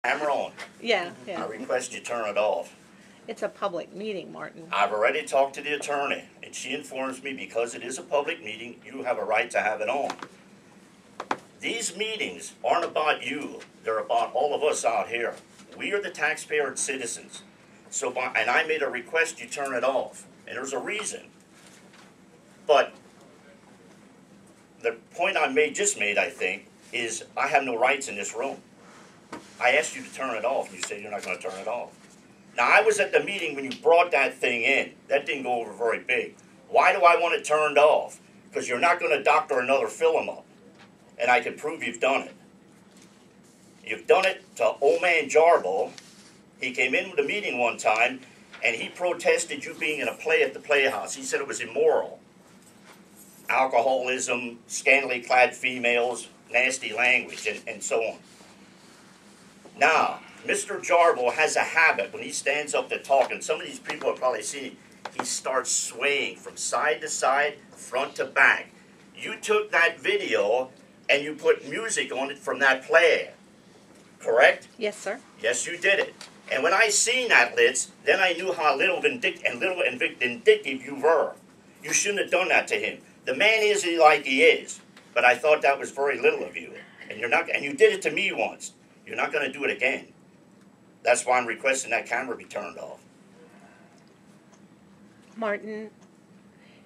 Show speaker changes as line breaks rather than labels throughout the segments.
Camera on.
Yeah,
I
yeah.
request you turn it off.
It's a public meeting, Martin.
I've already talked to the attorney, and she informs me because it is a public meeting, you have a right to have it on. These meetings aren't about you. They're about all of us out here. We are the taxpayer and citizens. And I made a request you turn it off, and there's a reason. But the point just made, I think, is I have no rights in this room. I asked you to turn it off, and you said you're not going to turn it off. Now, I was at the meeting when you brought that thing in. That didn't go over very big. Why do I want it turned off? Because you're not going to doctor another film up. And I can prove you've done it. You've done it to old man Jarbo. He came in with a meeting one time, and he protested you being in a play at the Playhouse. He said it was immoral. Alcoholism, scantily clad females, nasty language, and so on. Now, Mr. Jarbo has a habit when he stands up to talk, and some of these people have probably seen him, he starts swaying from side to side, front to back. You took that video and you put music on it from that play, correct?
Yes, sir.
Yes, you did it. And when I seen that, LItz, then I knew how little vindictive you were. You shouldn't have done that to him. The man is like he is, but I thought that was very little of you. And you did it to me once. You're not going to do it again. That's why I'm requesting that camera be turned off.
Martin,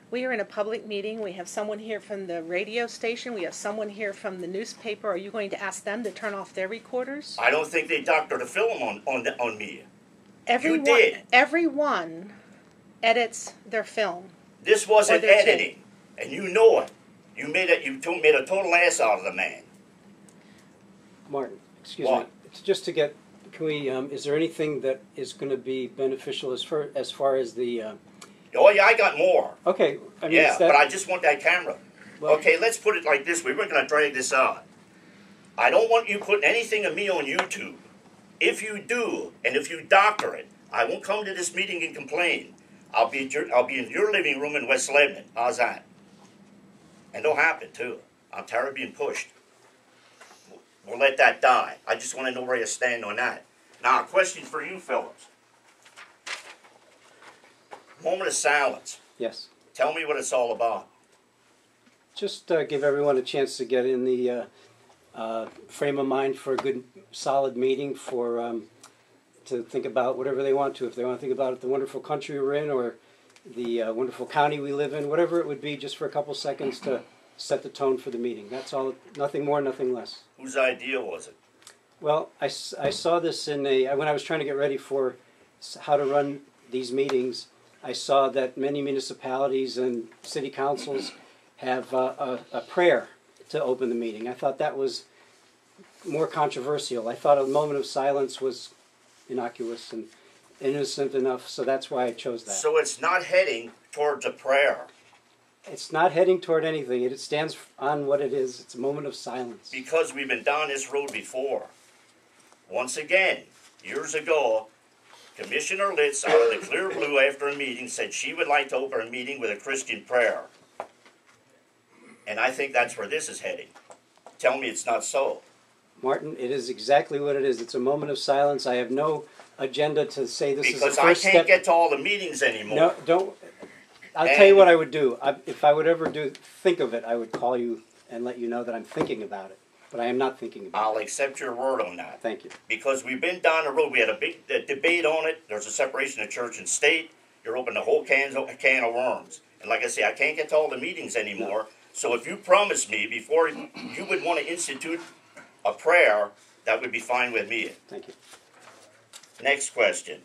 we are in a public meeting. We have someone here from the radio station. We have someone here from the newspaper. Are you going to ask them to turn off their recorders?
I don't think they doctored a film on me.
You did. Everyone edits their film.
This wasn't editing, and you know it. You made a total ass out of the man.
Martin, excuse me. It's just to get. Can we? Is there anything that is going to be beneficial as far as the?
Oh yeah, I got more.
Okay. I mean,
yeah, but I just want that camera. Well, okay, let's put it like this way. We're going to drag this out. I don't want you putting anything of me on YouTube. If you do, and if you doctor it, I won't come to this meeting and complain. I'll be in your living room in West Lebanon. How's that? And it'll happen too. I'm tired of being pushed. We'll let that die. I just want to know where you stand on that. Now, a question for you, fellows. Moment of silence.
Yes.
Tell me what it's all about.
Just give everyone a chance to get in the frame of mind for a good, solid meeting to think about whatever they want to. If they want to think about the wonderful country we're in or the wonderful county we live in, whatever it would be, just for a couple seconds to set the tone for the meeting. That's all. Nothing more, nothing less.
Whose idea was it?
Well, I saw this when I was trying to get ready for how to run these meetings. I saw that many municipalities and city councils have a prayer to open the meeting. I thought that was more controversial. I thought a moment of silence was innocuous and innocent enough, so that's why I chose that.
So it's not heading towards a prayer.
It's not heading toward anything. It stands on what it is. It's a moment of silence.
Because we've been down this road before. Once again, years ago, Commissioner LItz, out of the clear blue after a meeting, said she would like to open a meeting with a Christian prayer. And I think that's where this is heading. Tell me it's not so.
Martin, it is exactly what it is. It's a moment of silence. I have no agenda to say this is the first step.
Because I can't get to all the meetings anymore.
No, don't. I'll tell you what I would do. If I would ever think of it, I would call you and let you know that I'm thinking about it. But I am not thinking about it.
I'll accept your word on that.
Thank you.
Because we've been down the road. We had a big debate on it. There's a separation of church and state. You're opening a whole can of worms. And like I say, I can't get to all the meetings anymore. No. So if you promise me before you would want to institute a prayer, that would be fine with me.
Thank you.
Next question.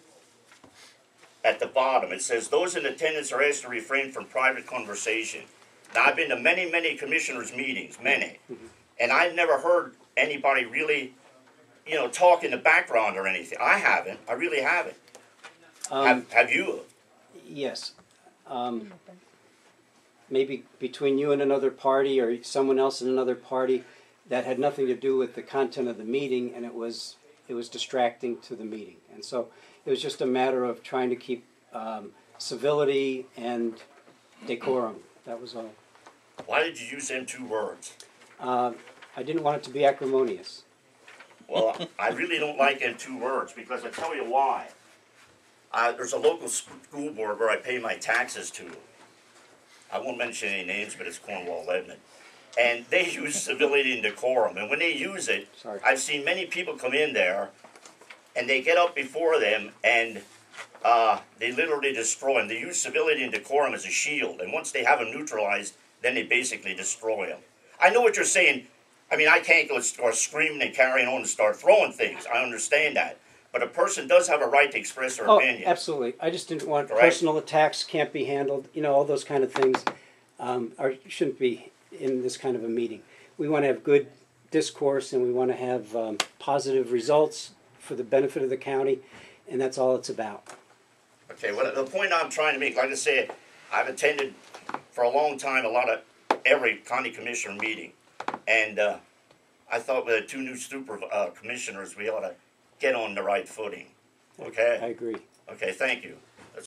At the bottom, it says, those in attendance are asked to refrain from private conversation. Now, I've been to many, many commissioners' meetings, many. Mm-hmm. And I've never heard anybody really, talk in the background or anything. I haven't. I really haven't. Have you?
Yes. Maybe between you and another party or someone else in another party, that had nothing to do with the content of the meeting, and it was distracting to the meeting. And so it was just a matter of trying to keep civility and decorum. That was all.
Why did you use them two words?
I didn't want it to be acrimonious.
Well, I really don't like them two words, because I tell you why. There's a local school board where I pay my taxes to. I won't mention any names, but it's Cornwall, Lebanon. And they use civility and decorum. And when they use it,
Sorry.
I've seen many people come in there, and they get up before them, and they literally destroy them. They use civility and decorum as a shield. And once they have them neutralized, then they basically destroy them. I know what you're saying. I mean, I can't go start screaming and carrying on and start throwing things. I understand that. But a person does have a right to express their opinion.
Absolutely. I just didn't want
Correct?
personal attacks can't be handled. You know, all those kind of things shouldn't be in this kind of a meeting. We want to have good discourse, and we want to have positive results for the benefit of the county, and that's all it's about.
Okay, well, the point I'm trying to make, like I said, I've attended for a long time every county commissioner meeting, and I thought with the two new commissioners, we ought to get on the right footing. Okay?
I agree.
Okay, thank you.